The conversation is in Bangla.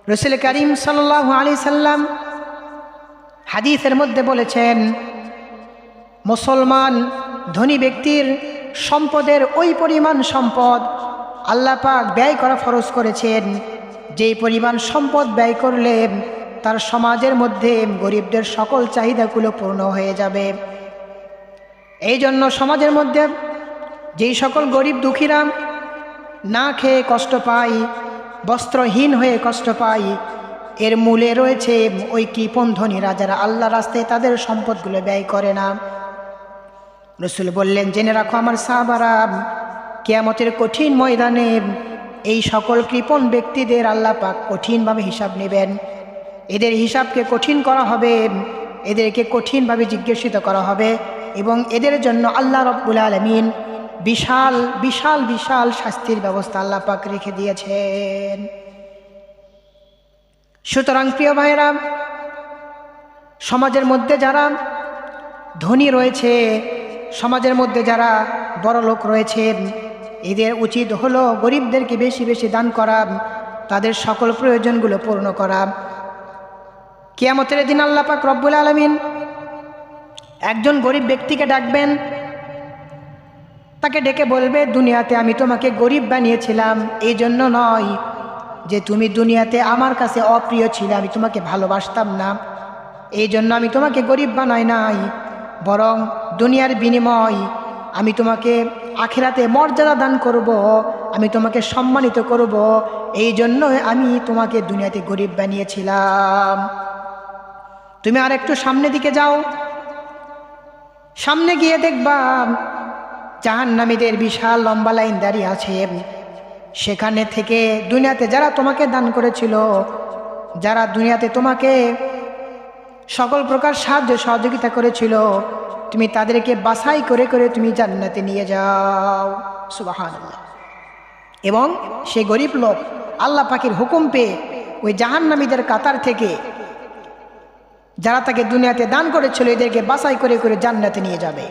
রাসূল করিম সাল্লাল্লাহু আলাইহি সাল্লাম হাদিসের মধ্যে বলেছেন, মুসলমান ধনী ব্যক্তির সম্পদের ওই পরিমাণ সম্পদ আল্লাহ পাক ব্যয় করা ফরজ করেছেন, যেই পরিমাণ সম্পদ ব্যয় করলে তার সমাজের মধ্যে গরিবদের সকল চাহিদাগুলো পূর্ণ হয়ে যাবে। এই জন্য সমাজের মধ্যে যেই সকল গরিব দুঃখীরা না খেয়ে কষ্ট পায়, বস্ত্রহীন হয়ে কষ্ট পায়, এর মূলে রয়েছে ওই কৃপণ ধনীরা যারা আল্লাহ রাস্তায় তাদের সম্পদগুলো ব্যয় করে না। রাসূল বললেন, জেনে রাখো আমার সাহাবারা, কিয়ামতের কঠিন ময়দানে এই সকল কৃপণ ব্যক্তিদের আল্লাহ পাক কঠিনভাবে হিসাব নেবেন। এদের হিসাবকে কঠিন করা হবে, এদেরকে কঠিনভাবে জিজ্ঞাসিত করা হবে এবং এদের জন্য আল্লাহ রব্বুল আলামিন বিশাল বিশাল বিশাল শাস্তির ব্যবস্থা আল্লাহ পাক রেখে দিয়েছেন। সুতরাং প্রিয় ভাইরা, সমাজের মধ্যে যারা ধনী রয়েছে, সমাজের মধ্যে যারা বড় লোক রয়েছেন, এদের উচিত হলো গরিবদেরকে বেশি বেশি দান করা, তাদের সকল প্রয়োজনগুলো পূর্ণ করা। কিয়ামতের দিন আল্লাহ পাক রব্বুল আলামিন একজন গরিব ব্যক্তিকে ডাকবেন, তাকে ডেকে বলবে, দুনিয়াতে আমি তোমাকে গরিব বানিয়েছিলাম এই জন্য নয় যে তুমি দুনিয়াতে আমার কাছে অপ্রিয় ছিলে, আমি তোমাকে ভালোবাসতাম না এই জন্য আমি তোমাকে গরিব বানাই নাই, বরং দুনিয়ার বিনিময় আমি তোমাকে আখিরাতে মর্যাদা দান করব, আমি তোমাকে সম্মানিত করব, এই জন্য আমি তোমাকে দুনিয়াতে গরিব বানিয়েছিলাম। তুমি আর একটু সামনে দিকে যাও, সামনে গিয়ে দেখবা জাহান্নামীদের বিশাল লম্বা লাইন দাঁড়িয়ে আছে। সেখানে থেকে দুনিয়াতে যারা তোমাকে দান করেছিল, যারা দুনিয়াতে তোমাকে সকল প্রকার সাহায্য সহযোগিতা করেছিল, তুমি তাদেরকে বাছাই করে করে তুমি জান্নাতে নিয়ে যাও। সুবহানাল্লাহ। এবং সেই গরিব লোক আল্লাহ পাকের হুকুম পেয়ে ওই জাহান্নামীদের কাতার থেকে যারা তাকে দুনিয়াতে দান করেছিল এদেরকে বাছাই করে করে জান্নাতে নিয়ে যাবে।